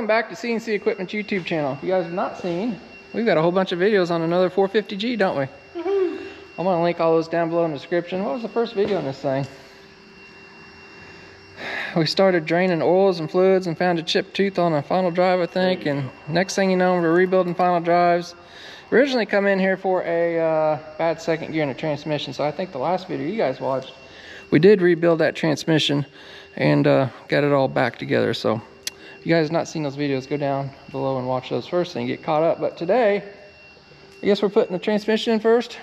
welcome back to CNC Equipment YouTube channel. If you guys have not seen, we've got a whole bunch of videos on another 450G, don't we? I'm gonna link all those down below in the description. What was the first video on this thing? We started draining oils and fluids and found a chipped tooth on a final drive, I think. And next thing you know, we're rebuilding final drives. Originally come in here for a bad second gear in a transmission. So I think the last video you guys watched, we did rebuild that transmission and got it all back together. So if you guys have not seen those videos, go down below and watch those first and get caught up. But today, I guess we're putting the transmission in first.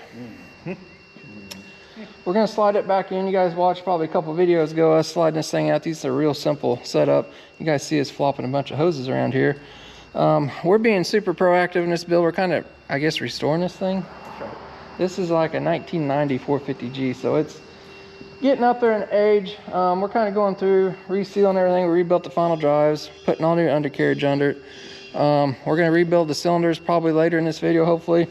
We're gonna slide it back in. You guys watched probably a couple videos ago us sliding this thing out. These are real simple setup. You guys see us flopping a bunch of hoses around here. We're being super proactive in this build. We're kind of, I guess, restoring this thing. This is like a 1990 450G, so it's getting up there in age. We're kind of going through resealing everything. We rebuilt the final drives, putting all new undercarriage under it. We're gonna rebuild the cylinders probably later in this video, hopefully.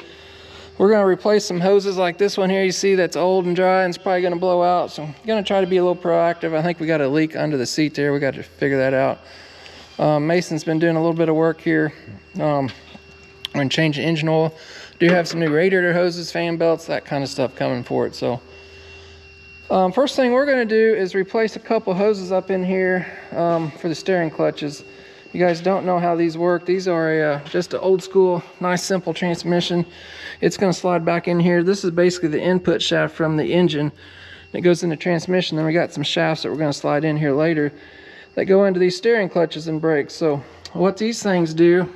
We're gonna replace some hoses like this one here. You see that's old and dry and it's probably gonna blow out. So I'm gonna try to be a little proactive. I think we got a leak under the seat there. We got to figure that out. Mason's been doing a little bit of work here. We're gonna change the engine oil. Do have some new radiator hoses, fan belts, that kind of stuff coming for it. So first thing we're gonna do is replace a couple hoses up in here for the steering clutches. You guys don't know how these work. These are just an old school, nice simple transmission. It's gonna slide back in here. This is basically the input shaft from the engine. It goes in the transmission. Then we got some shafts that we're gonna slide in here later that go into these steering clutches and brakes. So what these things do,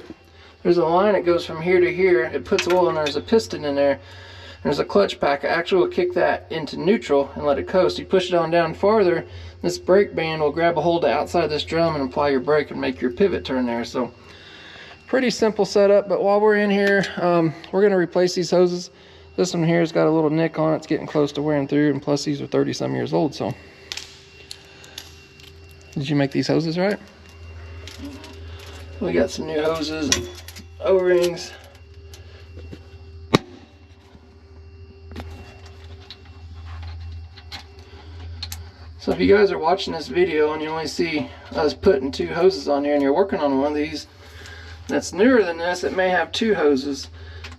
there's a line that goes from here to here. It puts oil and there's a piston in there. There's a clutch pack. Actually will kick that into neutral and let it coast. You push it on down farther, this brake band will grab a hold of outside this drum and apply your brake and make your pivot turn there. So pretty simple setup. But while we're in here, we're going to replace these hoses. This one here has got a little nick on it. It's getting close to wearing through, and plus these are 30 some years old. So did you make these hoses right? We got some new hoses and O-rings. So if you guys are watching this video and you only see us putting two hoses on here and you're working on one of these that's newer than this, it may have two hoses.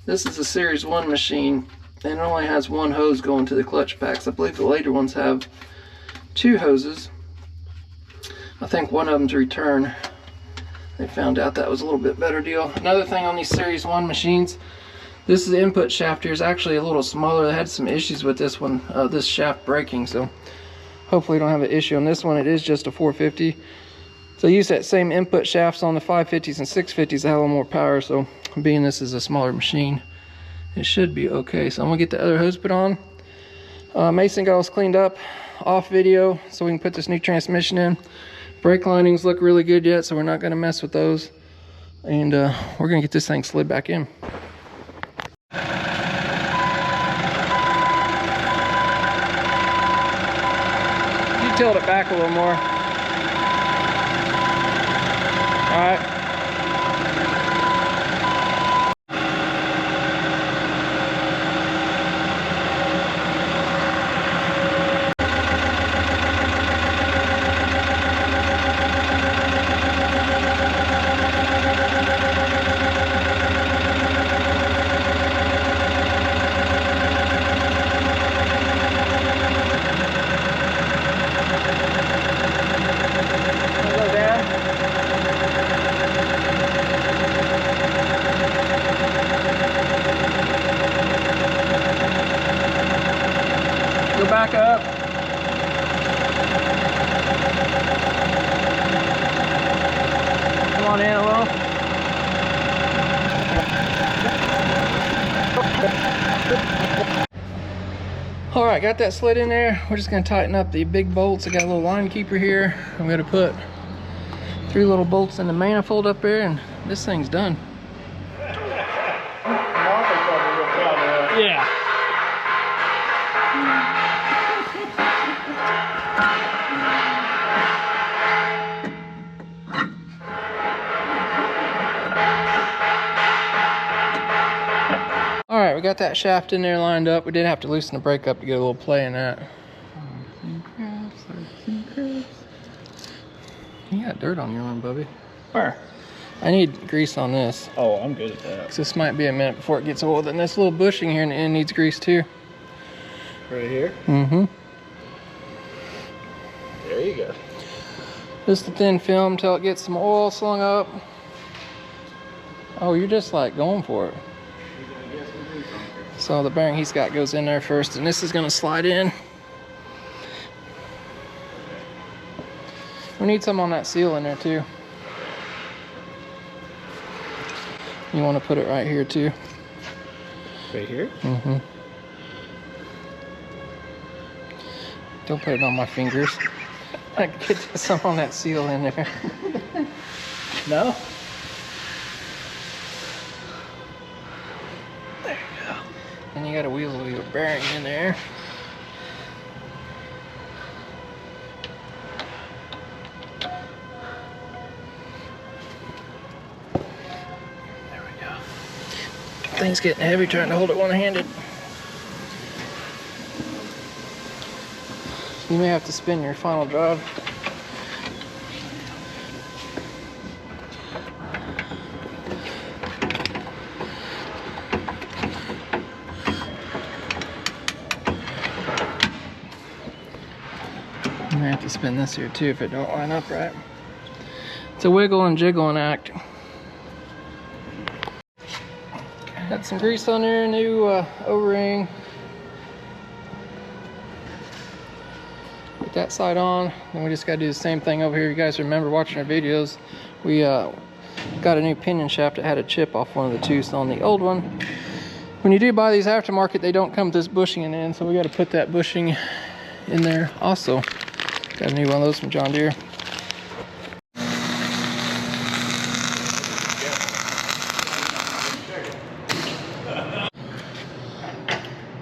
This is a Series 1 machine and it only has one hose going to the clutch packs. I believe the later ones have two hoses. I think one of them's return. They found out that was a little bit better deal. Another thing on these Series 1 machines, this is the input shaft here is actually a little smaller. They had some issues with this one, this shaft breaking, so hopefully don't have an issue on this one. It is just a 450. So use that same input shafts on the 550s and 650s to have a little more power. So being this is a smaller machine, it should be okay. So I'm gonna get the other hose put on. Mason got us cleaned up off video so we can put this new transmission in. Brake linings look really good yet, so we're not gonna mess with those. And we're gonna get this thing slid back in. Tilt it back a little more. All right. Go back up. Come on in a little. All right, got that slid in there. We're just gonna tighten up the big bolts. I got a little line keeper here. I'm gonna put 3 little bolts in the manifold up there, and this thing's done. Yeah. All right, we got that shaft in there lined up. We did have to loosen the brake up to get a little play in that. You got dirt on your arm, Bubby. Where? I need grease on this. Oh, I'm good at that. So this might be a minute before it gets oiled. And this little bushing here in the end needs grease too. Right here? Mm-hmm. There you go. Just a thin film till it gets some oil slung up. Oh, you're just like going for it. So the bearing he's got goes in there first, and this is gonna slide in. We need some on that seal in there too. You want to put it right here too. Right here? Mm-hmm. Don't put it on my fingers. I can get some on that seal in there. No? There you go. And you got to wheel your bearing in there. There we go. Thing's getting heavy trying to hold it one-handed. You may have to spin your final drive. You may have to spin this here too if it don't line up right. It's a wiggle and jiggling act. Got some grease on there, new O-ring. Put that side on, then we just got to do the same thing over here. You guys remember watching our videos, we got a new pinion shaft that had a chip off one of the tooths on the old one. When you do buy these aftermarket, they don't come with this bushing in, so we got to put that bushing in there also. Got a new one of those from John Deere.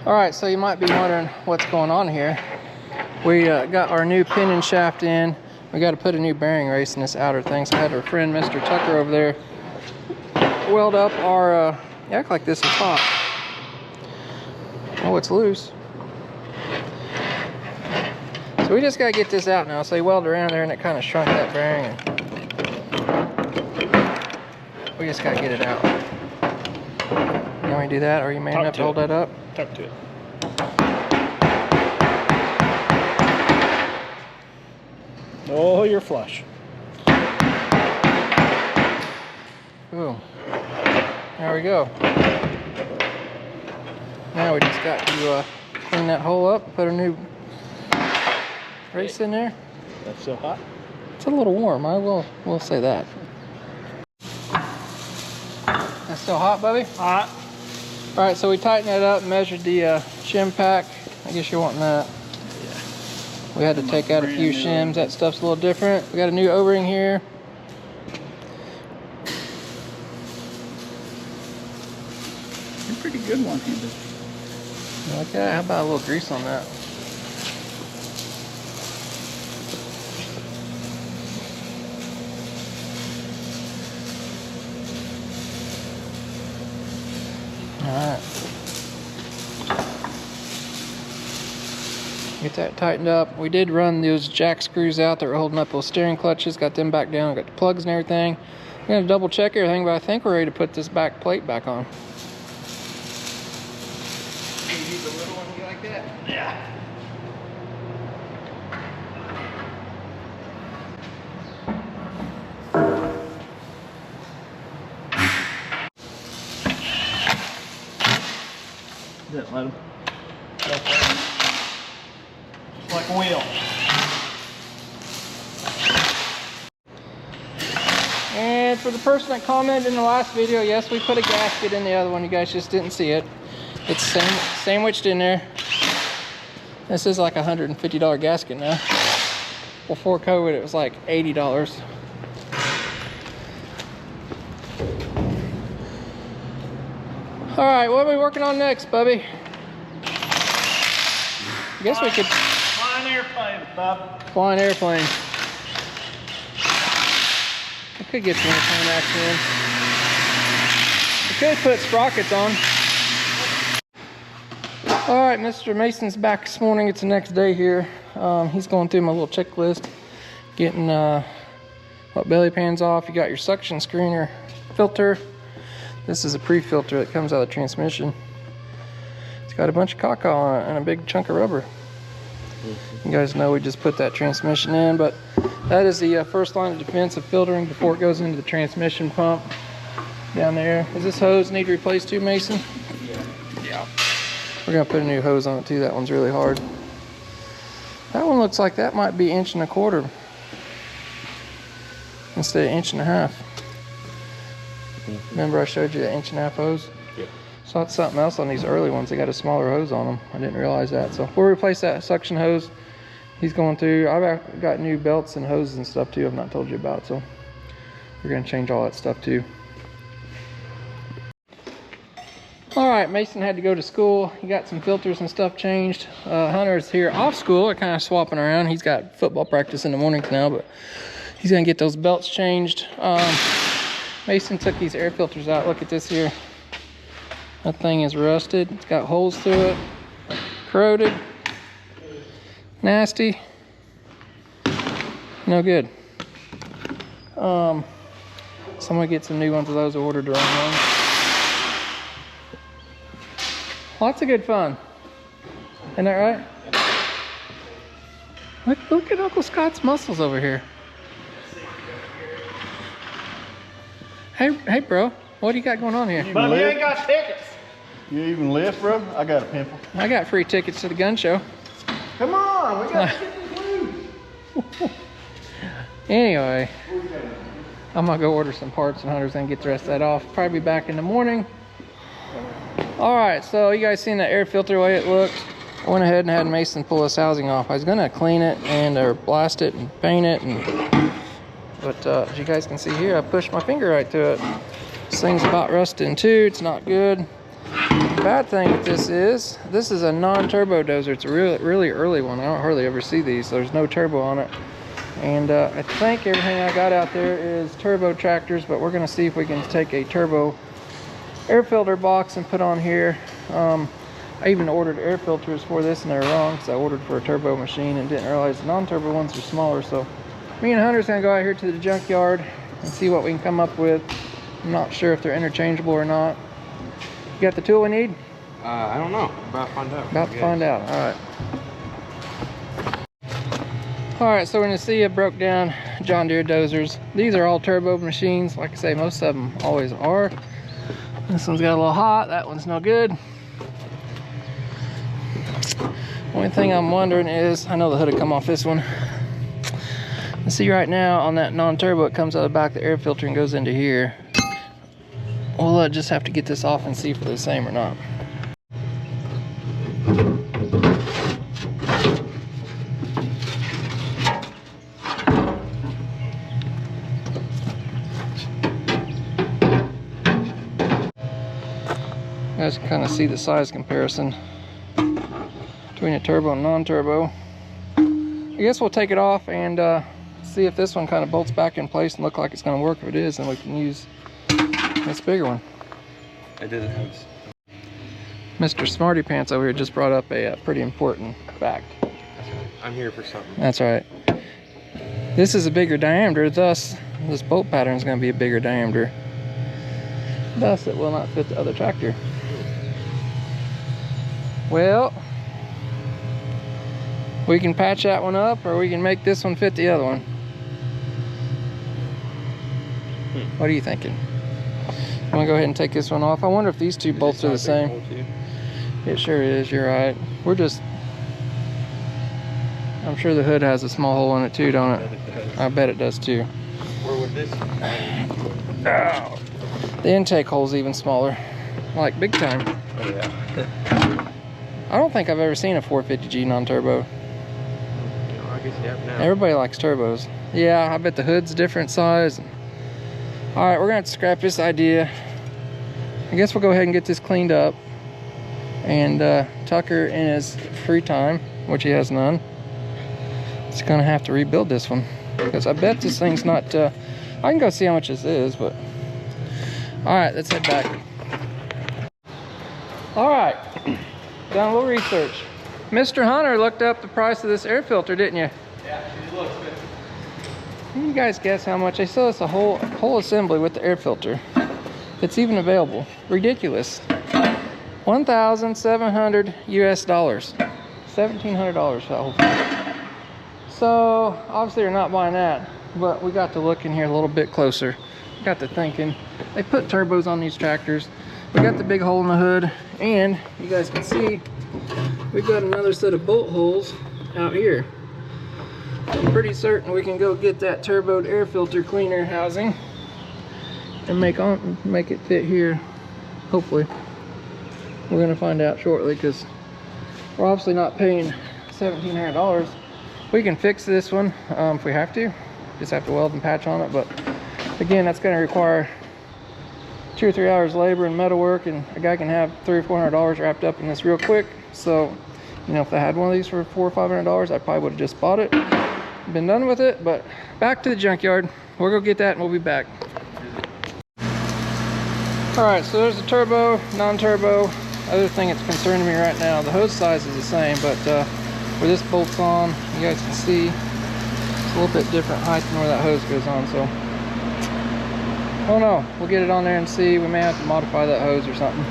Alright, so you might be wondering what's going on here. We got our new pinion shaft in. We got to put a new bearing race in this outer thing. So I had our friend Mr. Tucker over there weld up our, act like this is hot. Oh, it's loose. So we just got to get this out now. So he welded around there and it kind of shrunk that bearing. And we just got to get it out. You want me to do that, or are you man enough to hold that up? Tuck to it. Oh, you're flush. Boom. There we go. Now we just got to clean that hole up, put a new race in there. That's so hot. It's a little warm, we'll say that. That's still hot, Bubby? Hot. All right, so we tightened that up, measured the shim pack. I guess you're wanting that. We had to take out a few shims. That stuff's a little different. We got a new O-ring here. You're pretty good one-handed. Like that. How about a little grease on that? All right. Get that tightened up. We did run those jack screws out that were holding up those steering clutches. Got them back down. Got the plugs and everything. We're gonna double check everything, but I think we're ready to put this back plate back on. Can you use a little one like that? Yeah. Didn't let him. Just like a wheel. And for the person that commented in the last video, yes, we put a gasket in the other one. You guys just didn't see it. It's sandwiched in there. This is like a $150 gasket now. Before COVID, it was like $80. All right, what are we working on next, Bubby? I guess we could... Flying airplane, Bob. Flying airplane. I could get some airplane action in. I could put sprockets on. All right, Mr. Mason's back this morning. It's the next day here. He's going through my little checklist, getting belly pan's off. You got your suction screener filter. This is a pre-filter that comes out of the transmission. It's got a bunch of caca on it and a big chunk of rubber. You guys know we just put that transmission in, but that is the first line of defense of filtering before it goes into the transmission pump down there. Does this hose need replaced too, Mason? Yeah. We're gonna put a new hose on it too. That one's really hard. That one looks like that might be 1.25 inches instead of 1.5 inches. Remember I showed you that 1.5 inch hose? Yeah. So that's something else on these early ones. They got a smaller hose on them. I didn't realize that. So we'll replace that suction hose. He's going through. I've got new belts and hoses and stuff too I've not told you about. So we're gonna change all that stuff too. All right, Mason had to go to school. He got some filters and stuff changed. Hunter's here off school. They're kind of swapping around. He's got football practice in the mornings now, but he's gonna get those belts changed. Mason took these air filters out. Look at this here. That thing is rusted. It's got holes through it. Corroded. Nasty. No good. So I'm gonna get some new ones of those. I ordered the wrong ones. Lots of good fun. Isn't that right? Look at Uncle Scott's muscles over here. Hey, bro. What do you got going on here? But you ain't got tickets. You even lift, bro? I got a pimple. I got free tickets to the gun show. Come on, we got to get these loose. Anyway, I'm gonna go order some parts and Hunter's gonna get the rest of that off. Probably be back in the morning. All right, so you guys seen the air filter way it looked. I went ahead and had Mason pull this housing off. I was gonna clean it and or blast it and paint it, but as you guys can see here, I pushed my finger right to it. This thing's about rusting too. It's not good. The bad thing with this is a non-turbo dozer. It's a really early one. I don't hardly ever see these. So there's no turbo on it, and I think everything I got out there is turbo tractors, but we're gonna see if we can take a turbo air filter box and put on here. I even ordered air filters for this and they're wrong because I ordered for a turbo machine and didn't realize the non-turbo ones are smaller. So me and Hunter's gonna go out here to the junkyard and see what we can come up with. I'm not sure if they're interchangeable or not. You got the tool we need? I don't know. About to find out. About to find out. All right, so we're gonna see it broke down John Deere dozers. These are all turbo machines. Like I say, most of them always are. This one's got a little hot. That one's no good. Only thing I'm wondering is, I know the hood will come off this one. You see right now on that non-turbo, it comes out of the back of the air filter and goes into here. We'll just have to get this off and see if they're the same or not. You guys can kind of see the size comparison between a turbo and non-turbo. I guess we'll take it off and see if this one kind of bolts back in place and look like it's going to work. If it is, then we can use this bigger one. I didn't have. Mr. Smarty Pants over here just brought up a pretty important fact. That's right. I'm here for something. That's right. This is a bigger diameter, thus this bolt pattern is going to be a bigger diameter. Thus it will not fit the other tractor. Well, we can patch that one up or we can make this one fit the other one. What are you thinking? I'm gonna go ahead and take this one off. I wonder if these two bolts are the same. It sure is, you're right. I'm sure the hood has a small hole in it too, don't it? I bet it does too. Where would this? Oh. The intake hole's even smaller. Like big time. Oh yeah. I don't think I've ever seen a 450G non-turbo. I guess you have now. Everybody likes turbos. Yeah, I bet the hood's different size. All right, we're gonna have to scrap this idea. I guess we'll go ahead and get this cleaned up. And Tucker, in his free time, which he has none, is gonna have to rebuild this one. Because I bet this thing's not, I can go see how much this is, but. All right, let's head back. All right, done a little research. Mr. Hunter looked up the price of this air filter, didn't you? Yeah, it looks good. You guys guess how much? They sell us a whole assembly with the air filter. It's even available. Ridiculous. $1,700 US. $1,700 for that whole thing. So obviously we're not buying that, but we got to look in here a little bit closer. Got to thinking. They put turbos on these tractors. We got the big hole in the hood, and you guys can see we've got another set of bolt holes out here. I'm pretty certain we can go get that turboed air filter cleaner housing and make it fit here. Hopefully. We're gonna find out shortly, because we're obviously not paying $1,700. We can fix this one if we have to. Just have to weld and patch on it, but again, that's going to require 2 or 3 hours labor and metal work, and a guy can have $300 or $400 wrapped up in this real quick. So, you know, if I had one of these for $400 or $500, I probably would have just bought it, been done with it. But back to the junkyard. We'll go get that and we'll be back. All right, so there's the turbo, non-turbo. Other thing that's concerning me right now, the hose size is the same, but where this bolt's on, you guys can see it's a little bit different height than where that hose goes on. So oh no, we'll get it on there and see. We may have to modify that hose or something.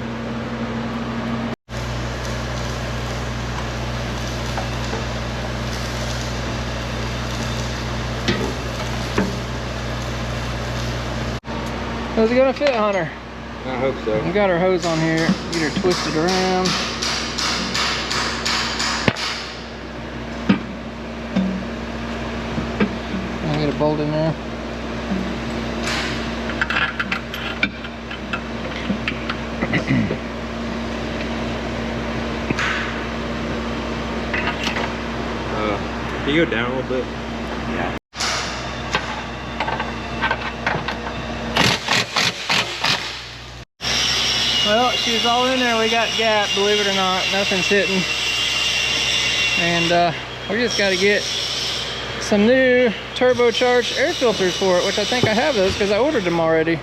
How's it gonna fit, Hunter? I hope so. We got our hose on here. Get her twisted around. And get a bolt in there. Can you go down a little bit? Yeah. Well, she's all in there. We got gap, believe it or not. Nothing's hitting. And we just got to get some new turbocharged air filters for it, which I think I have those because I ordered them already.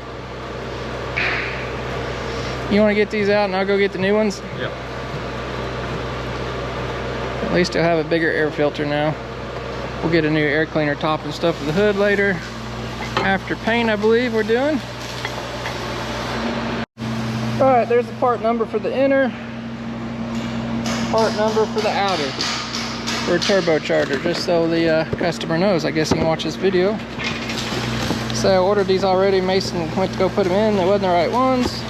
You want to get these out and I'll go get the new ones? Yeah. At least I'll have a bigger air filter now. We'll get a new air cleaner top and stuff for the hood later. After paint, I believe we're doing. All right, there's the part number for the inner, part number for the outer for a turbocharger, just so the customer knows. I guess he can watch this video. So I ordered these already. Mason went to go put them in. They wasn't the right ones.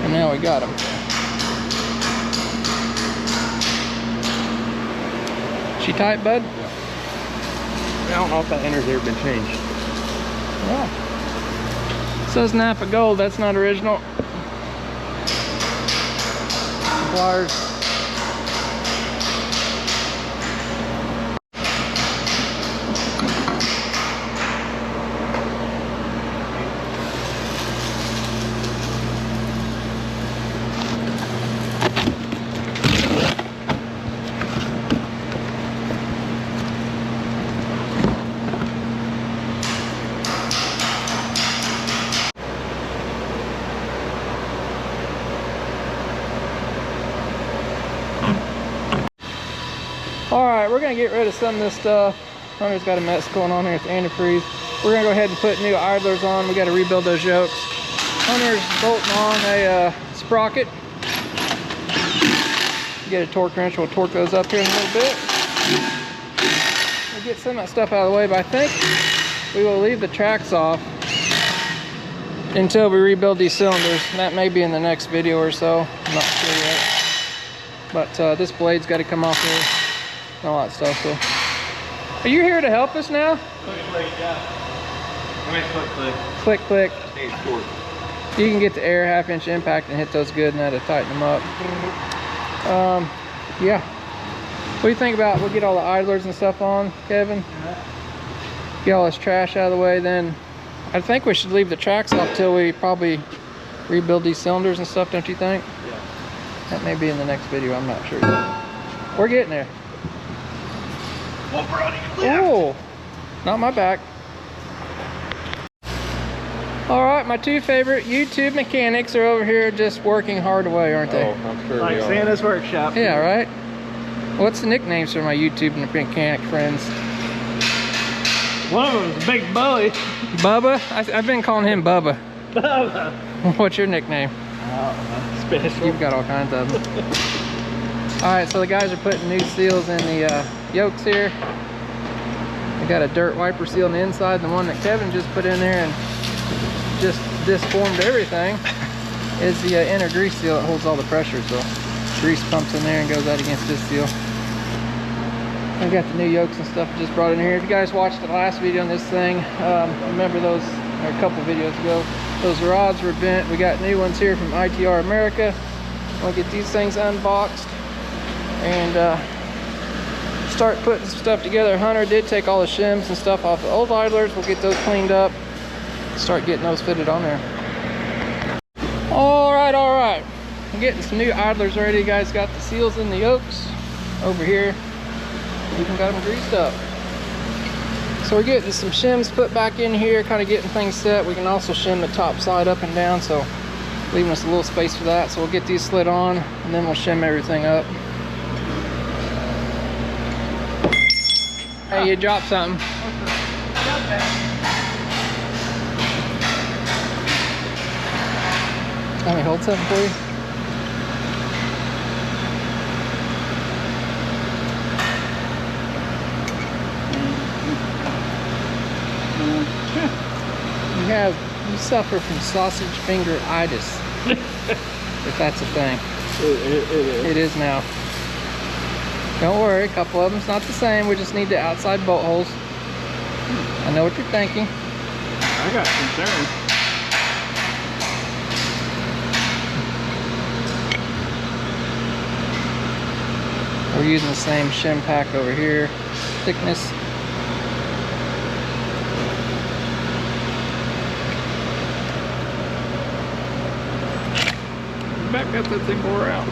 And now we got them. She tight, bud? I don't know if that inner's ever been changed. Yeah. Says Napa Gold, that's not original. Pliers. Alright, we're going to get rid of some of this stuff. Hunter's got a mess going on here with the antifreeze. We're going to go ahead and put new idlers on. We got to rebuild those yokes. Hunter's bolting on a sprocket. Get a torque wrench, we'll torque those up here in a little bit. We'll get some of that stuff out of the way, but I think we will leave the tracks off until we rebuild these cylinders. And that may be in the next video or so. I'm not sure yet. But this blade's got to come off here. All that stuff. So, are you here to help us now? Click, click, yeah. I mean, click, click. Click, click. I think it's short. You can get the air 1/2-inch impact and hit those good, and that'll tighten them up. Yeah. What do you think about? We'll get all the idlers and stuff on, Kevin. Get all this trash out of the way. Then I think we should leave the tracks off till we probably rebuild these cylinders and stuff. Don't you think? Yeah. That may be in the next video. I'm not sure yet. We're getting there. Oh, not my back. All right, my two favorite YouTube mechanics are over here just working hard away, aren't they? Oh, I'm sure Like we are. Santa's workshop. Yeah, right? What's the nicknames for my YouTube mechanic friends? One of them is Big Bully. Bubba? I've been calling him Bubba. Bubba. What's your nickname? Special. You've got all kinds of them. Alright, so the guys are putting new seals in the yokes here. We got a dirt wiper seal on the inside, the one that Kevin just put in there and just disformed everything is the inner grease seal that holds all the pressure. So grease pumps in there and goes out against this seal. I've got the new yokes and stuff just brought in here. If you guys watched the last video on this thing, remember those, or a couple videos ago, those rods were bent. We got new ones here from ITR America. We'll get these things unboxed and start putting some stuff together. Hunter did take all the shims and stuff off the old idlers. We'll get those cleaned up, start getting those fitted on there. All right. I'm getting some new idlers ready. You guys got the seals in the yokes over here. We even got them greased up. So we're getting some shims put back in here, kind of getting things set. We can also shim the top side up and down, so leaving us a little space for that. So we'll get these slid on and then we'll shim everything up. Hey, you dropped something. Let me hold something for you. You suffer from sausage finger-itis. If that's a thing. It is now. Don't worry, a couple of them's not the same. We just need the outside bolt holes. I know what you're thinking. I got concern. We're using the same shim pack over here. Thickness. Back up that thing wore out.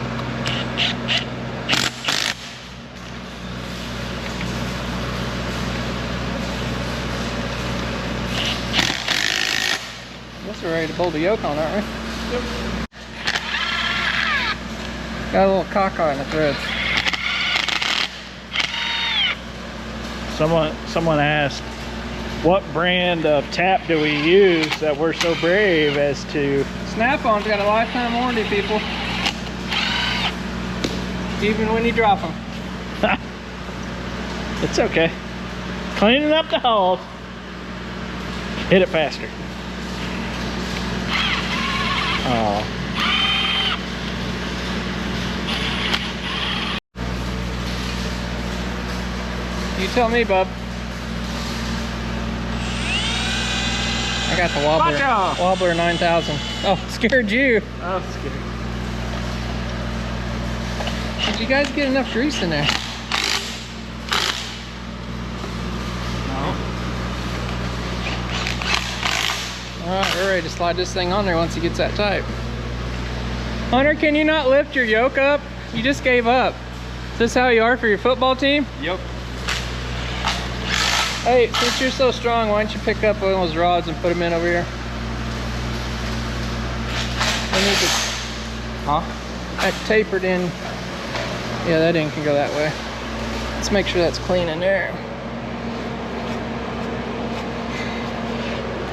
Guess we're ready to bolt the yoke on, aren't we? Yep. Got a little cockeye in the threads. Someone asked, what brand of tap do we use that we're so brave as to... Snap-on's got a lifetime warranty, people. Even when you drop them. It's okay. Cleaning up the hole. Hit it faster. Oh. You tell me, bub. I got the Wobbler 9000. Oh, scared you. I was scared. Did you guys get enough grease in there? No. Alright, we're ready to slide this thing on there once it gets that tight. Hunter, can you not lift your yoke up? You just gave up. Is this how you are for your football team? Yep. Hey, since you're so strong, why don't you pick up one of those rods and put them in over here? We need to... Huh? That tapered in. Yeah, that end can go that way. Let's make sure that's clean in there.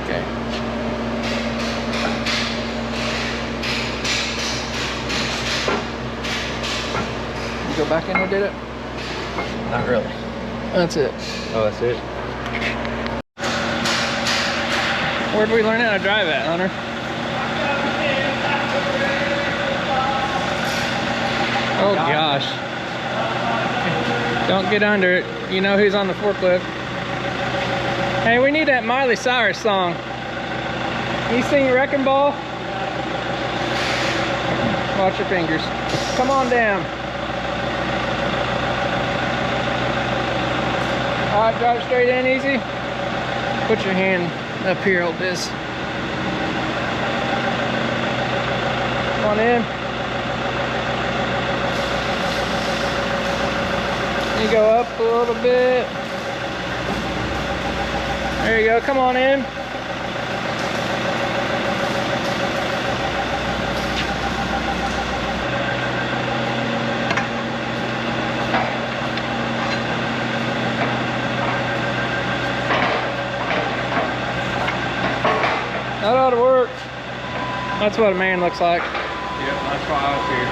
Okay. You go back in there, did it? Not really. That's it. Oh, that's it? Where did we learn how to drive at, Hunter? Oh gosh. Don't get under it. You know who's on the forklift. Hey, we need that Miley Cyrus song. You sing Wrecking Ball? Watch your fingers. Come on down. Alright, drive straight in easy. Put your hand up here, hold this. Come on in. You go up a little bit. There you go, come on in. That's what a man looks like. Yep, that's why I was here.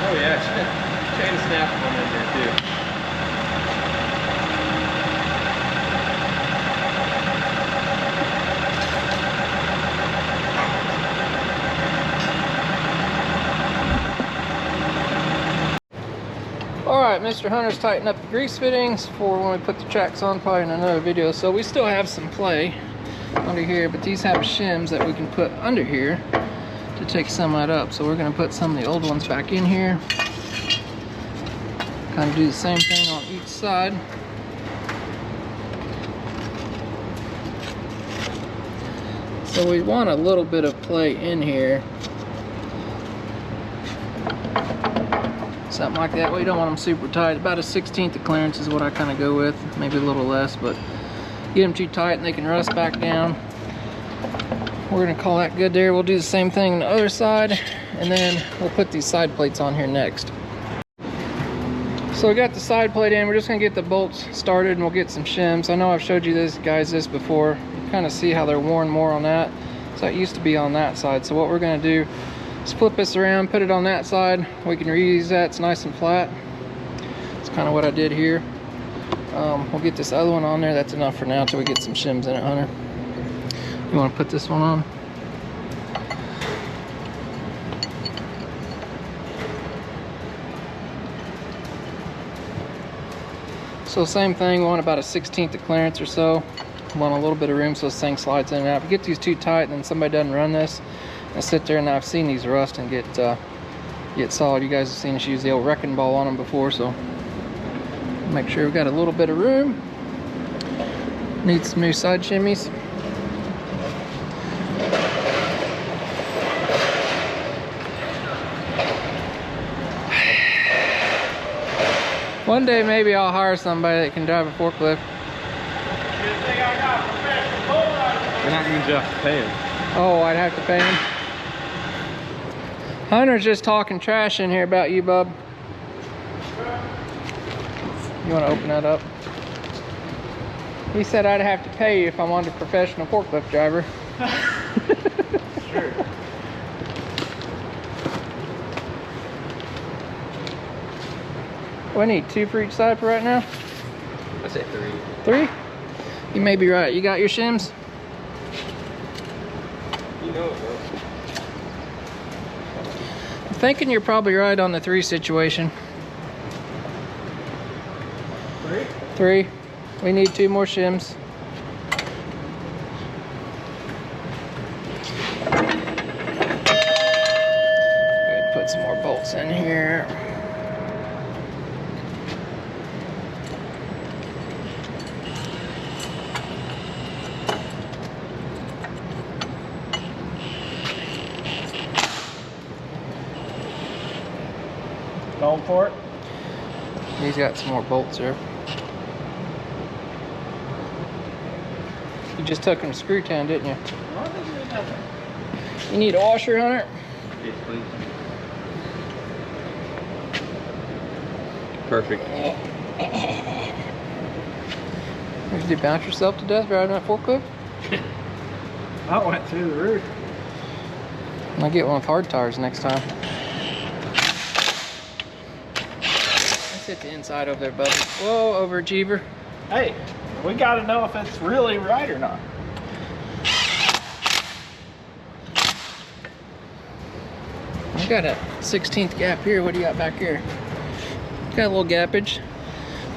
Oh yeah, chain snap one in there too. Alright, Mr. Hunter's tightened up the grease fittings for when we put the tracks on, probably in another video. So we still have some play under here, but these have shims that we can put under here to take some of that up. So we're going to put some of the old ones back in here. Kind of do the same thing on each side. So we want a little bit of play in here. Something like that. We don't want them super tight. About a 1/16 of clearance is what I kind of go with. Maybe a little less, but get them too tight and they can rust back down. We're going to call that good there. We'll do the same thing on the other side, and then we'll put these side plates on here next. So we got the side plate in. We're just going to get the bolts started and we'll get some shims. I know I've showed you this before. You kind of see how they're worn more on that. So it used to be on that side. So what we're going to do is flip this around, put it on that side. We can reuse that. It's nice and flat. It's kind of what I did here. We'll get this other one on there. That's enough for now until we get some shims in it, Hunter. You want to put this one on? So same thing, we want about a 1/16 of clearance or so. We want a little bit of room so this thing slides in and out. If you get these too tight and then somebody doesn't run this and sit there, and I've seen these rust and get solid. You guys have seen us use the old wrecking ball on them before, so make sure we've got a little bit of room. Need some new side shimmies. One day maybe I'll hire somebody that can drive a forklift. We're not going to just pay him. Oh, I'd have to pay him. Hunter's just talking trash in here about you, bub. You want to open that up? He said I'd have to pay you if I wanted a professional forklift driver. Sure. We need 2 for each side for right now? I say 3? You may be right. You got your shims? You know it, bro. I'm thinking you're probably right on the 3 situation. 3? We need 2 more shims. Go ahead and put some more bolts in here. Going for it? He's got some more bolts here. You just took him to screw town, didn't you? You need a washer, Hunter? Yes, please. Perfect. Did you bounce yourself to death riding that forklift? I went through the roof. I'll get one with hard tires next time. Let's hit the inside over there, buddy. Whoa, overachiever. Hey, we got to know if it's really right or not. I got a 1/16 gap here. What do you got back here? Got a little gappage.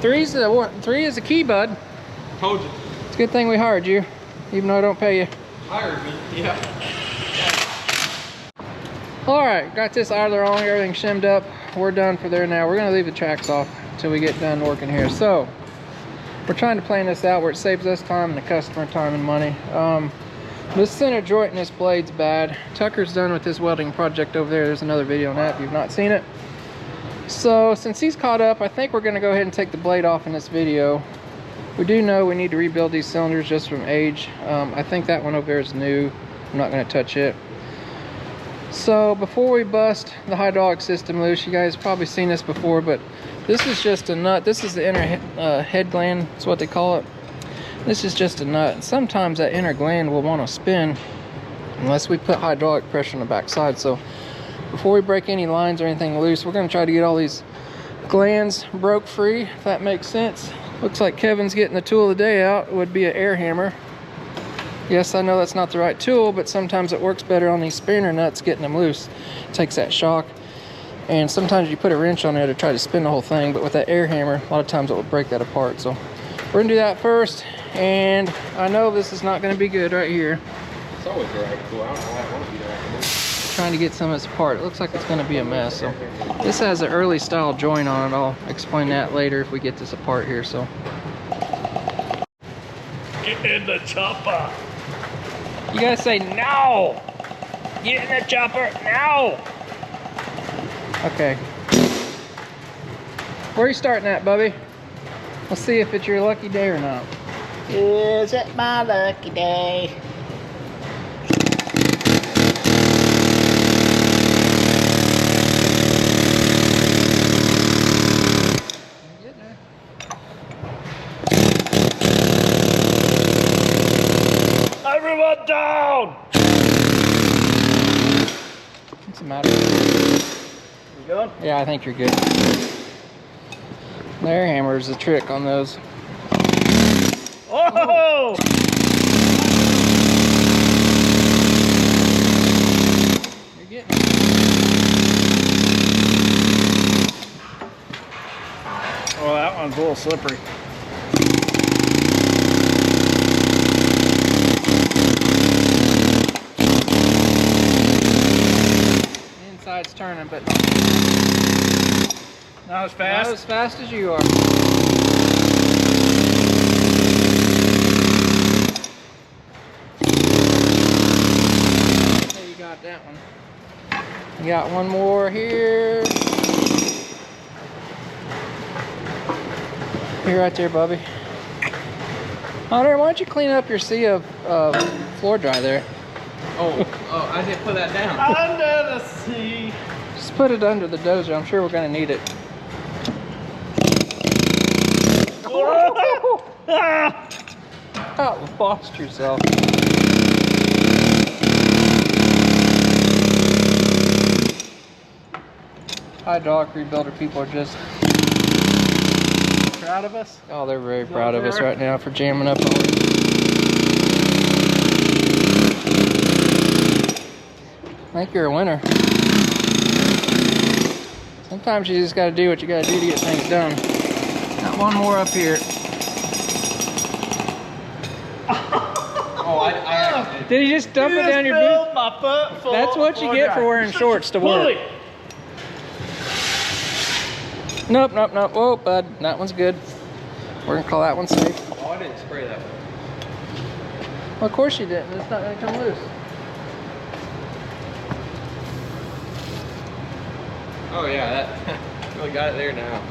3 is the key, bud. Told you. It's a good thing we hired you, even though I don't pay you. Hired me. Yeah. All right, got this idler on, everything shimmed up. We're done for there now. We're gonna leave the tracks off until we get done working here. So we're trying to plan this out where it saves us time and the customer time and money. This center joint in this blade's bad. Tucker's done with this welding project over there. There's another video on that if you've not seen it. So since he's caught up, I think we're gonna go ahead and take the blade off in this video. We do know we need to rebuild these cylinders just from age. I think that one over there is new. I'm not gonna touch it. So before we bust the hydraulic system loose, you guys probably seen this before, but this is just a nut. This is the inner head gland, that's what they call it. This is just a nut. And sometimes that inner gland will want to spin unless we put hydraulic pressure on the back side. So before we break any lines or anything loose, we're going to try to get all these glands broke free, if that makes sense. Looks like Kevin's getting the tool of the day out. It would be an air hammer. Yes, I know that's not the right tool, but sometimes it works better on these spanner nuts, getting them loose. It takes that shock. And sometimes you put a wrench on there to try to spin the whole thing, but with that air hammer, a lot of times it will break that apart. So we're gonna do that first. And I know this is not gonna be good right here. It's always the right tool. I don't know why I want to be the right tool. Trying to get some of this apart. It looks like it's gonna be a mess. So this has an early style joint on it. I'll explain that later if we get this apart here. So Get in the chopper. you guys say no. Get in the chopper now. Okay. Where are you starting at, Bubby? Let's see if it's your lucky day or not. Is it my lucky day? Everyone down! What's the matter? You good? Yeah, I think you're good. The air hammer is the trick on those. Oh! You're getting it. Oh, that one's a little slippery. The inside's turning, but Not as not fast? as fast as you are. Okay, you got that one. You got one more here. You're right there, Bubby. Hunter, why don't you clean up your sea of floor dry there? Oh, I didn't put that down. Under the sea. Just put it under the dozer. I'm sure we're going to need it. Oh, lost yourself. Hydraulic rebuilder people are just Proud of us? oh, they're very proud of us right now for jamming up on it. I think you're a winner. Sometimes you just got to do what you got to do to get things done. Got one more up here. Oh, I actually Did you just dump it down your boot? My foot full That's what you get for wearing shorts to work. Nope, nope, nope. Whoa, bud. That one's good. We're going to call that one safe. Oh, I didn't spray that one. Well, of course you didn't. It's not going to come loose. Oh yeah, that really got it there now.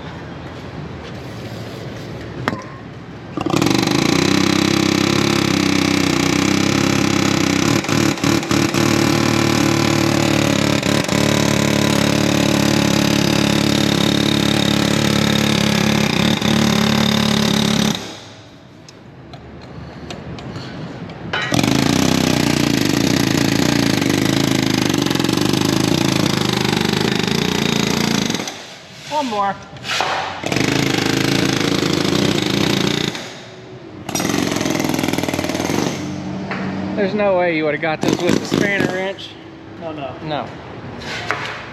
One more. There's no way you would have got this with the spanner wrench. No, no. No.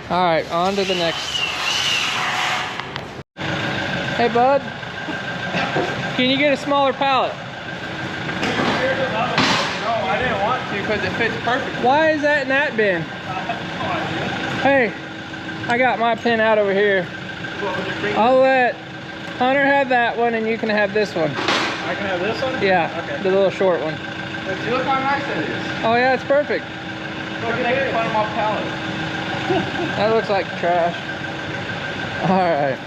All right, on to the next. Hey, bud. Can you get a smaller pallet? No, I didn't want to because it fits perfect. Why is that in that bin? Hey, I got my pin out over here. I'll let Hunter have that one and you can have this one. I can have this one? Yeah, Okay. the little short one. But see, look how nice that is. Oh yeah, it's perfect. Look at that fun of my pallet. That looks like trash. All right.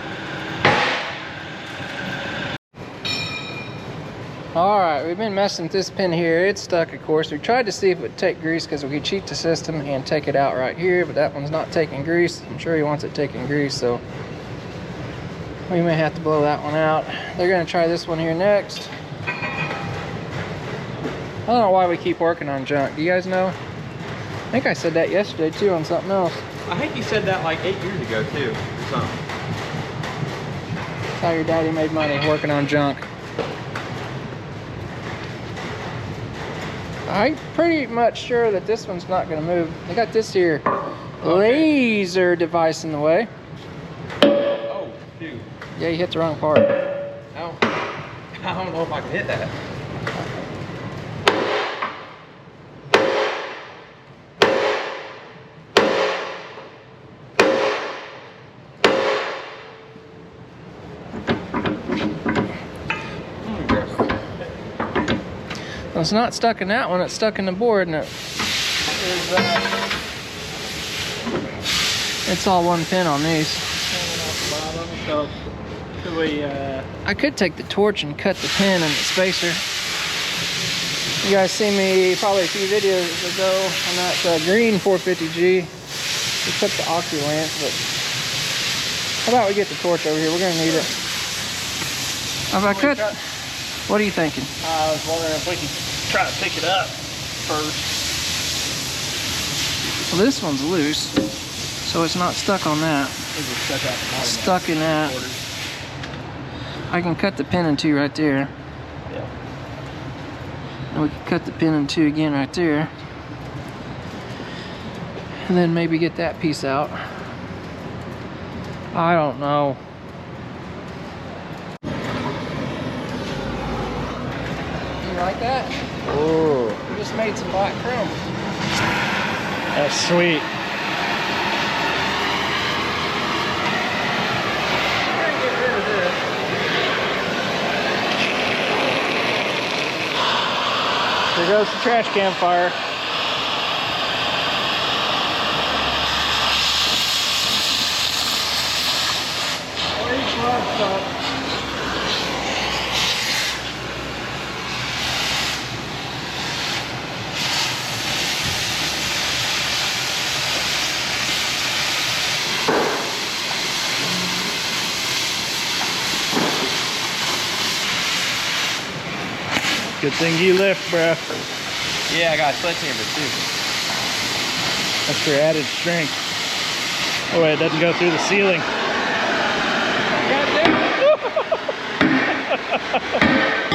All right, we've been messing with this pin here. It's stuck, of course. We tried to see if it would take grease because we could cheat the system and take it out right here, but that one's not taking grease. I'm sure he wants it taking grease, so we may have to blow that one out. They're gonna try this one here next. I don't know why we keep working on junk. Do you guys know? I think I said that yesterday too on something else. I think you said that like 8 years ago too, or something. That's how your daddy made money, working on junk. I'm pretty much sure that this one's not gonna move. They got this here laser device in the way. Oh, shoot. Yeah, you hit the wrong part. I don't know if I can hit that. Well, it's not stuck in that one, it's stuck in the board, and it's all one pin on these. So, should we, I could take the torch and cut the pin in the spacer. You guys see me probably a few videos ago on that green 450G. We took the oxy lance, but how about we get the torch over here? We're gonna need it. If I cut, what are you thinking? I was wondering if we could try to pick it up first. Well, this one's loose, so it's not stuck on that. Stuck in that. I can cut the pin in two right there. Yeah. And we can cut the pin in two again right there. And then maybe get that piece out. I don't know. You like that? Oh, We just made some black chrome. that's sweet. We're gonna get rid of this. There goes the trash can fire. Good thing you lift, bruh. Yeah, I got sledgehammer too. That's for added strength. Oh wait, it doesn't go through the ceiling.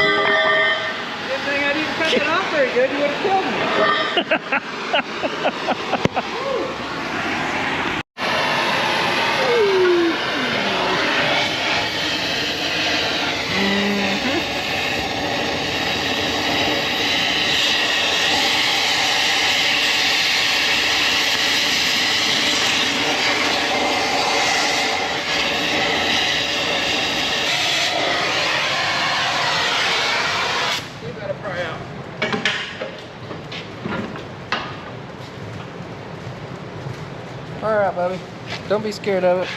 Good thing I didn't cut it off very good. You would have killed me. All right, Bubby. Don't be scared of it.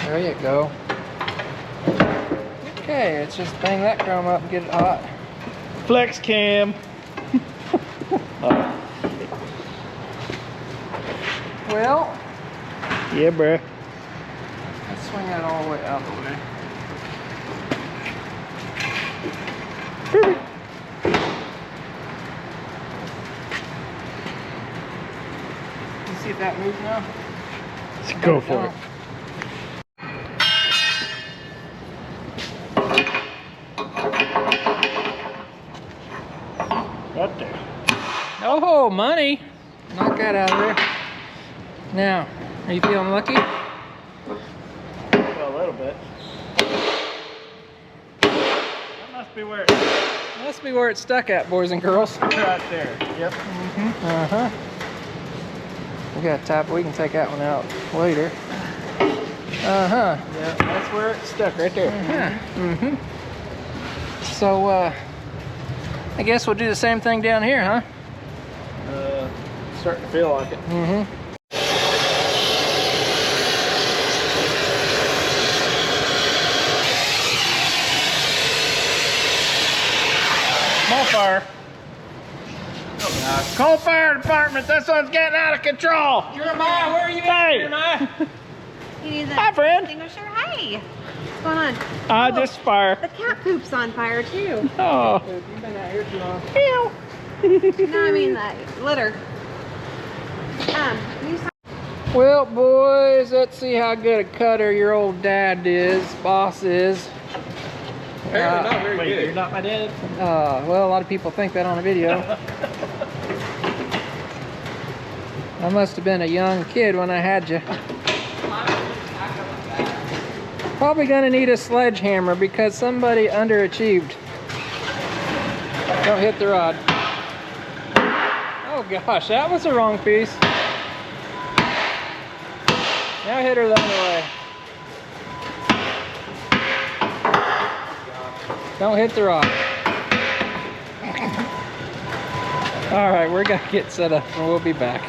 There you go. Okay, let's just bang that chrome up and get it hot. Flex cam. Oh. Well, Yeah, bruh. let's swing that all the way out the way. Let's see if that moves now. Let's go for it. Right there. Oh, money! Knock that out of there. Now, are you feeling lucky? Well, a little bit. That must be where it Must be where it's stuck at, boys and girls. right there. Yep. Uh-huh. We got a tap. We can take that one out later. Uh-huh. Yeah, that's where it's stuck right there. Mm-hmm. So, I guess we'll do the same thing down here, huh? Starting to feel like it. Mm-hmm. fire. Call fire department. This one's getting out of control. Jeremiah, where are you at, Jeremiah? You need the Hi, friend. extinguisher? Hi. What's going on? Just fire. The cat poop's on fire too. Oh. You've been out here too long. No, I mean the litter. You saw Well, boys, let's see how good a cutter your old dad is, boss is. Apparently not very Wait, good. you're not my dad? Well, a lot of people think that on a video. I must have been a young kid when I had you. Probably gonna need a sledgehammer because somebody underachieved. Don't hit the rod. Oh gosh, that was the wrong piece. Now hit her the other way. Don't hit the rod. All right, we're gonna get set up and we'll be back.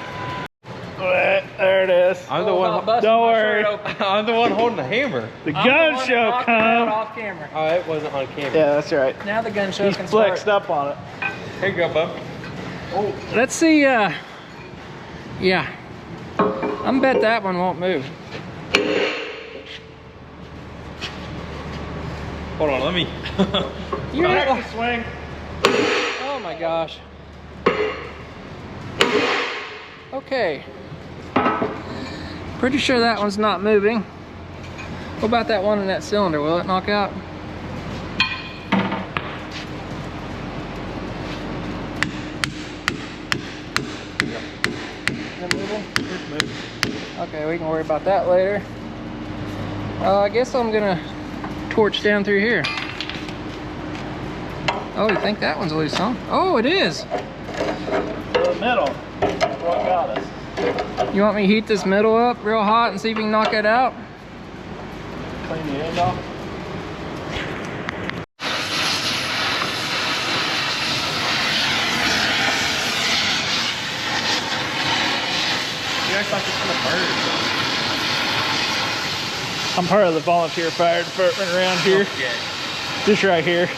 There it is. I'm the one. Don't worry. I'm the one holding the hammer. The gun show come. Off camera. Oh, it wasn't on camera. Yeah, that's right. Now the gun show He's can start. flexed up on it. Here you go, bub. Let's see. Yeah. I'm bet that one won't move. Hold on, let me. You're Back to swing. Oh my gosh. Okay. Pretty sure that one's not moving. What about that one in that cylinder? Will it knock out? Is it moving? Okay, we can worry about that later. I guess I'm gonna torch down through here. Oh, you think that one's loose, huh? Oh, it is. The middle. What got us? You want me to heat this middle up real hot and see if you can knock it out? Clean the end off. You act like it's gonna burn. I'm part of the volunteer fire department around here. Okay. Just right here.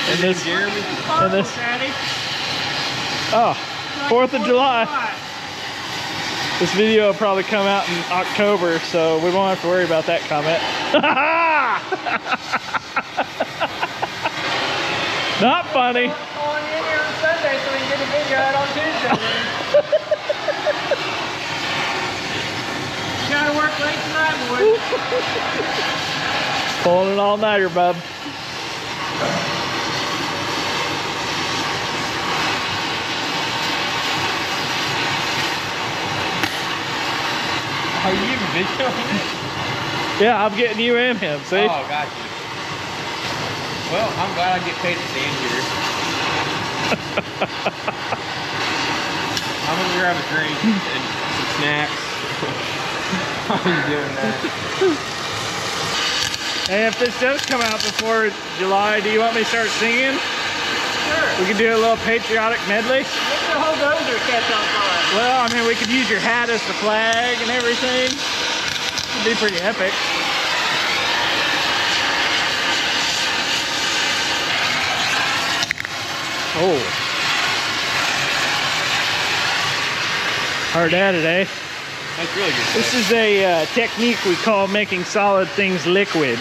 And this Jeremy. And this. Oh, 4th of July. This video will probably come out in October, so we won't have to worry about that comment. Not funny. On in here on Sunday so we can get a video out on Tuesday. Gotta work late tonight, boys. Pulling an all-nighter, bub. Are you even videoing it? Yeah, I'm getting you and him, see? Oh, got you. Well, I'm glad I get paid to stand here. I'm gonna grab a drink and some snacks. How are you doing that? Hey, if this does come out before July, do you want me to start singing? Sure. We could do a little patriotic medley. Make the whole dozer catch on fire. Well, I mean, we could use your hat as the flag and everything. It'd be pretty epic. Oh. Hard at it, eh? That's really good. This is a technique we call making solid things liquid.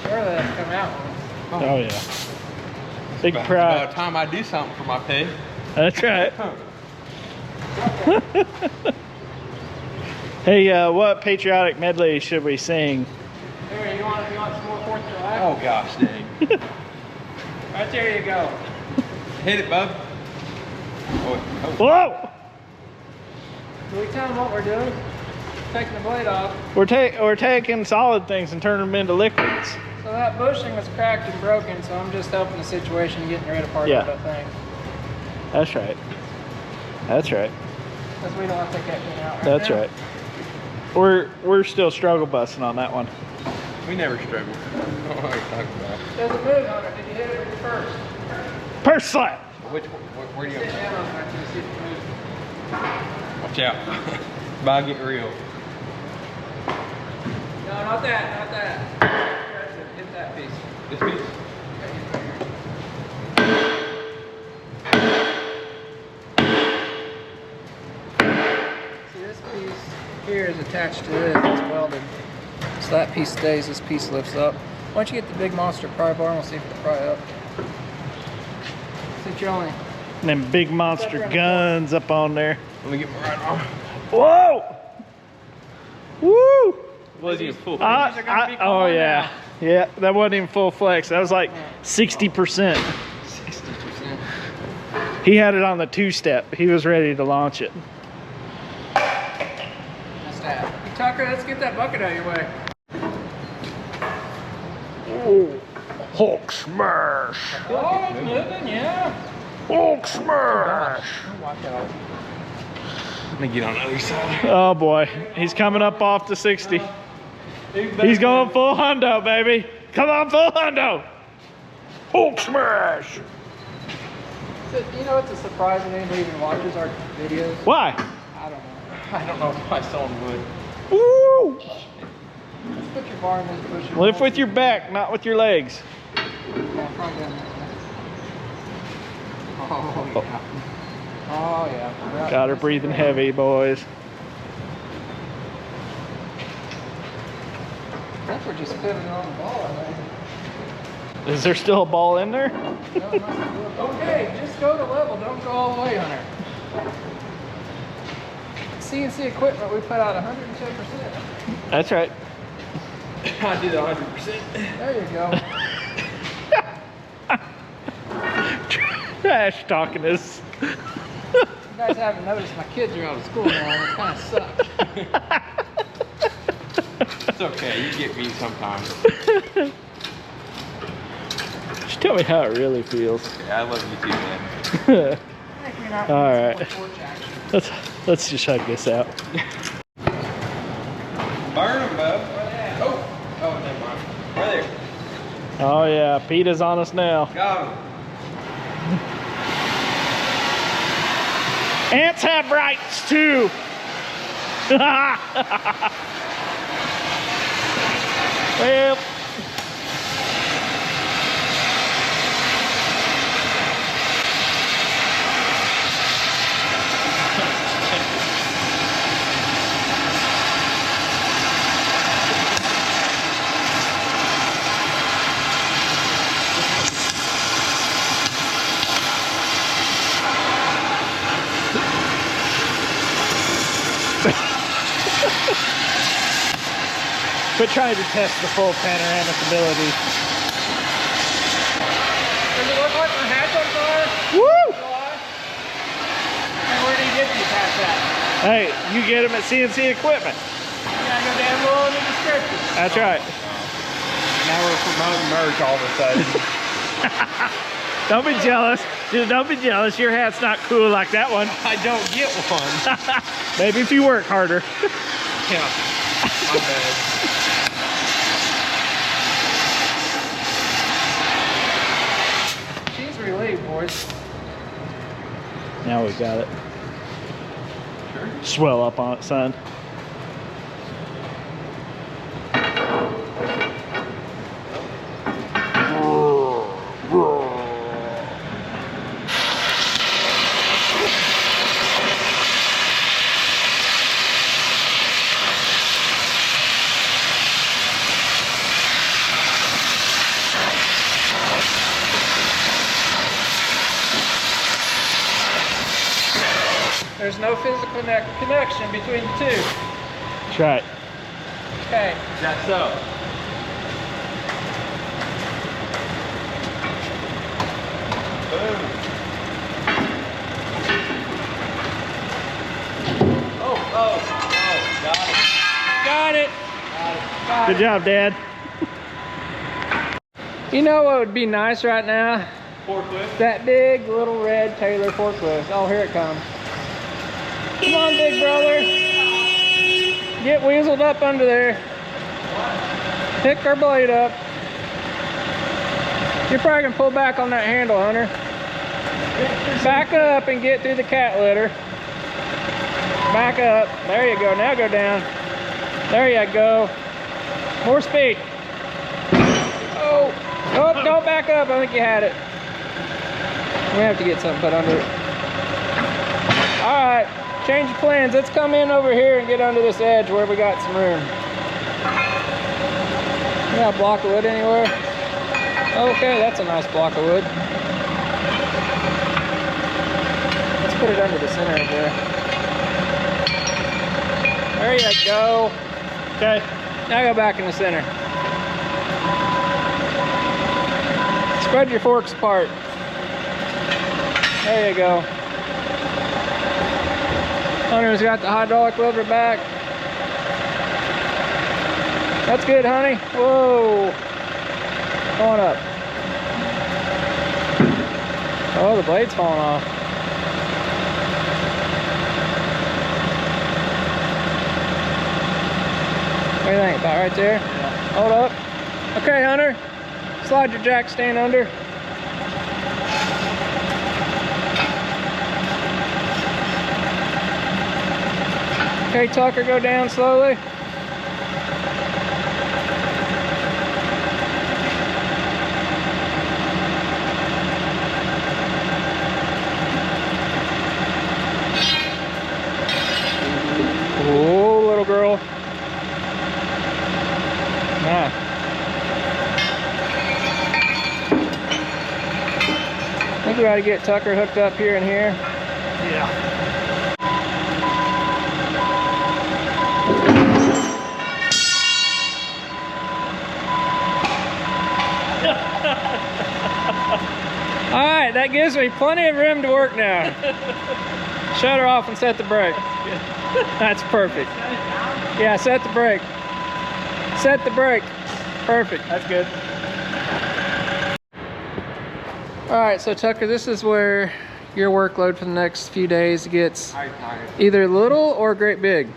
Sure, that's coming out. Oh, yeah. Big About pride. time I do something for my pay. That's right. Hey, what patriotic medley should we sing? Here, you want some more 4th of July? Oh gosh, dang. Right there you go. Hit it, bub. Oh, Whoa! Do we tell them what we're doing? Taking the blade off. We're taking solid things and turning them into liquids. So that bushing was cracked and broken, so I'm just helping the situation, getting rid of part Yeah. of it, I think. That's right. That's right. Because we don't want to take that thing out right That's now. right. We're still struggle busting on that one. we never struggle. I don't know what you're talking about. There's a move on it. Did you hit it with your first? Purse slap. Where do you Sit go? down on that to see if it moves. Watch out. Bye, get real. No, not that, not that. That's it. that piece. This piece? See, this piece here is attached to this. It's welded. So that piece stays, this piece lifts up. Why don't you get the big monster pry bar and we'll see if it'll pry up. Since you're only... And them big monster guns up on there. Let me get my right arm. Whoa! Woo! Was he full? Oh yeah. Yeah, that wasn't even full flex. That was like 60%. 60%. He had it on the two-step. He was ready to launch it. That's that. Hey, Tucker, let's get that bucket out of your way. Oh, Hulk smash! Oh, it's moving, yeah. Hulk smash! Watch out. Let me get on the other side. Oh boy, he's coming up off the 60. He's going full hundo, baby. Come on, full hundo. Hulk smash! So, you know, it's a surprise that anybody even watches our videos. Why? I don't know. I don't know if I saw him wood. Woo! Let's put your bar in this push. Lift with your back, not with your legs. Yeah, probably down there. Oh, yeah. Oh, yeah. Got her breathing heavy, boys. I think we're just pivoting on the ball, I think. Is there still a ball in there? Okay, just go to level. Don't go all the way, Hunter. CNC equipment, we put out 110%. That's right. I did 100%. There you go. Trash talking us. You guys haven't noticed my kids are out of school now, and it kind of sucks. It's okay, you get me sometimes. Just tell me how it really feels. Yeah, I love you too, man. All right. Let's just hug this out. Burn them, bub. Oh, never mind. Right there. Oh yeah, PETA's on us now. Got him. Ants have rights too. Well. Quit trying to test the full panoramic ability. Does it look like my hat's on fire? Woo! And where do you get these hats at? Hey, you get them at CNC Equipment. You gotta go down below in the description. That's right. Now we're promoting merch all of a sudden. Don't be jealous. Just don't be jealous. Your hat's not cool like that one. I don't get one. Maybe if you work harder. Yeah, my bad. She's relieved, boys. Now we got it. Sure. Swell up on it, son. There's no physical connection between the two. That's right. Okay. Is that so? Boom. Oh, got it. Good job, Dad. You know what would be nice right now? Forklift. That big little red Taylor forklift. Oh, here it comes. Come on, big brother. Get weaseled up under there. Pick our blade up. You're probably gonna pull back on that handle, Hunter. Back up and get through the cat litter. Back up. There you go. Now go down. There you go. More speed. Oh, oh, don't back up. I think you had it. We have to get something put under it. All right, change of plans. Let's come in over here and get under this edge where we got some room. You got a block of wood anywhere? Okay, that's a nice block of wood. Let's put it under the center of there. There you go. Okay. Now go back in the center. Spread your forks apart. There you go. Hunter's got the hydraulic lever back. That's good, honey. Whoa. Going up. Oh, the blade's falling off. What do you think? About right there? Yeah. Hold up. Okay, Hunter. Slide your jack stand under. Okay, Tucker, go down slowly. Oh, little girl. Ah. I think we ought to get Tucker hooked up here and here. Yeah. All right, that gives me plenty of room to work now. Shut her off and set the brake. That's perfect. Yeah, set the brake. Set the brake. Perfect. That's good. All right, so Tucker, this is where your workload for the next few days gets either little or great big.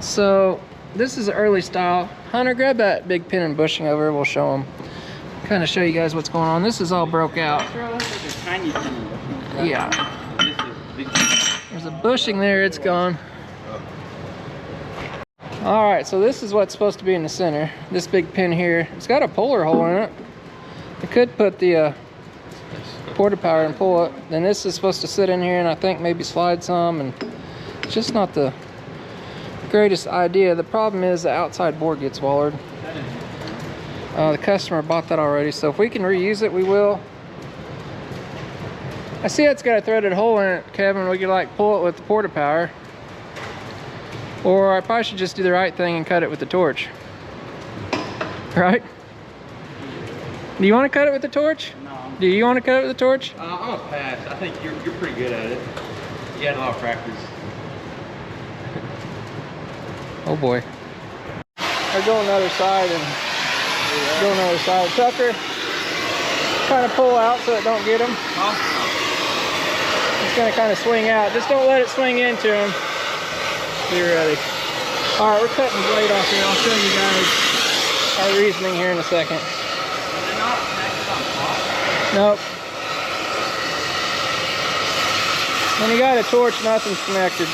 So this is an early style. Hunter, grab that big pin and bushing over. We'll show them. Kind of show you guys what's going on. This is all broke out. Yeah. There's a bushing there. It's gone. All right, so this is what's supposed to be in the center. This big pin here. It's got a puller hole in it. I could put the porta power and pull it. Then this is supposed to sit in here and I think maybe slide some, and it's just not the greatest idea. The problem is the outside board gets wallered. The customer bought that already, so if we can reuse it, we will. I see it's got a threaded hole in it, Kevin. We could like pull it with the porta power. Or I probably should just do the right thing and cut it with the torch. Right? Do you want to cut it with the torch? No. Do you want to cut it with the torch? I'm gonna pass. I think you're pretty good at it. You had a lot of practice. Oh boy. I'll go on the other side and go on the other side. Tucker, kind of pull out so it don't get him. It's gonna kind of swing out. Just don't let it swing into him. Be ready. All right, we're cutting the blade off here. I'll show you guys our reasoning here in a second. Nope. When you got a torch, nothing's connected.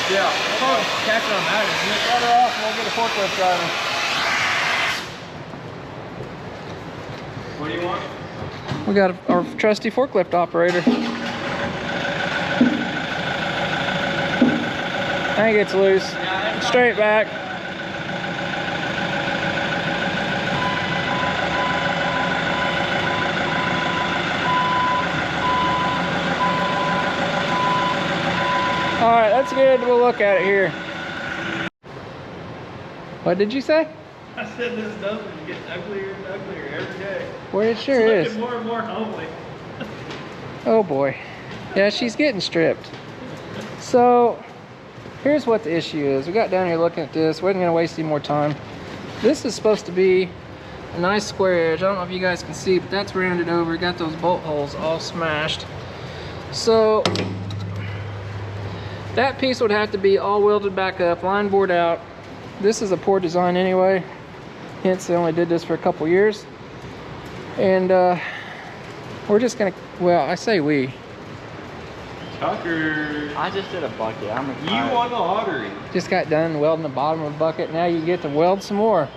Yeah. Oh, catch it on that. Shut her off and we'll get a forklift driving. What do you want? We got our trusty forklift operator. I think it's loose. Straight back. All right, that's good. We'll look at it here. What did you say? I said this doesn't get uglier and uglier every day. Well, it sure It's is. looking more and more homely. Oh boy. Yeah, she's getting stripped. So here's what the issue is. We got down here looking at this. Wasn't gonna waste any more time. This is supposed to be a nice square edge. I don't know if you guys can see, but that's rounded over. Got those bolt holes all smashed. So that piece would have to be all welded back up, line board out. This is a poor design anyway. Hence they only did this for a couple years. And We're just gonna, well, I say we. Tucker. I just did a bucket. I'm You won the lottery. Just got done welding the bottom of the bucket. Now you get to weld some more.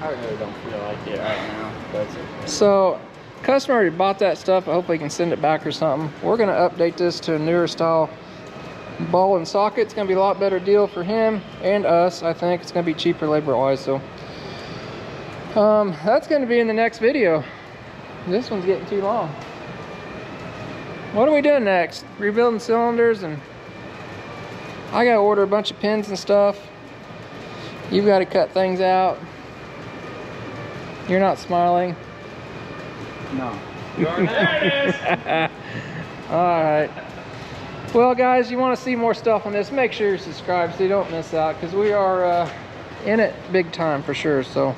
I really don't feel like it right now. But So, customer already bought that stuff. I hope they can send it back or something. We're gonna update this to a newer style ball and socket. It's gonna be a lot better deal for him and us. I think it's gonna be cheaper labor-wise. So, that's gonna be in the next video. This one's getting too long. What are we doing next? Rebuilding cylinders, and I gotta order a bunch of pins and stuff. You've got to cut things out. You're not smiling. no. All right. Well, guys, you want to see more stuff on this, make sure you're subscribed so you don't miss out, because we are in it big time for sure. So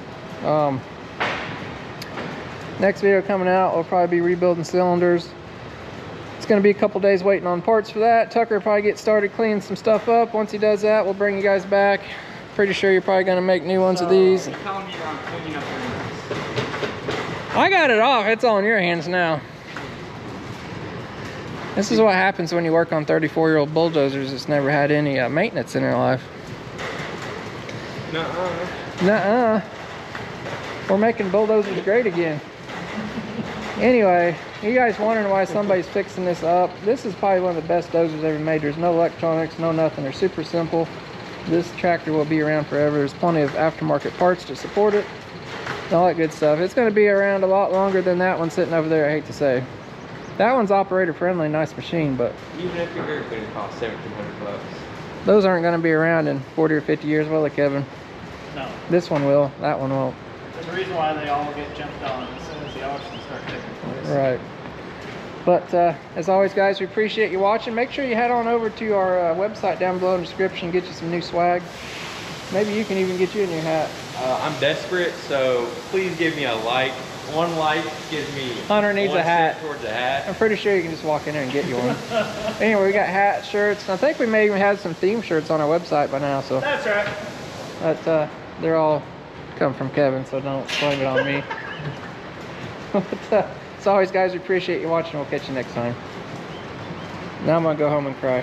next video coming out, we'll probably be rebuilding cylinders. It's going to be a couple days waiting on parts for that. Tucker will probably get started cleaning some stuff up. Once he does that, we'll bring you guys back. Pretty sure you're probably going to make new ones of these. You're telling me I'm cleaning up your mess. I got it off. It's all in your hands now. This is what happens when you work on 34-year-old bulldozers that's never had any maintenance in their life. Nuh-uh. Nuh-uh. We're making bulldozers great again. Anyway, you guys wondering why somebody's fixing this up? This is probably one of the best dozers ever made. There's no electronics, no nothing. They're super simple. This tractor will be around forever. There's plenty of aftermarket parts to support it. All that good stuff. It's going to be around a lot longer than that one sitting over there, I hate to say. That one's operator friendly, nice machine, but Even if your hair's gonna cost $1,700. those aren't going to be around in 40 or 50 years, will they, Kevin? No. This one will, that one won't. There's a reason why they all get jumped on as soon as the auctions start taking place. Right. But as always, guys, we appreciate you watching. Make sure you head on over to our website down below in the description, get you some new swag. Maybe you can even get you a new hat. I'm desperate, so please give me a like. One like gives me Hunter needs a 1 hat. cent towards a hat. I'm pretty sure you can just walk in there and get you one. Anyway, we got hats, shirts, and I think we may even have some theme shirts on our website by now. So That's right. but they're all come from Kevin, so don't blame it on me. But as always, guys, we appreciate you watching. We'll catch you next time. Now I'm gonna go home and cry.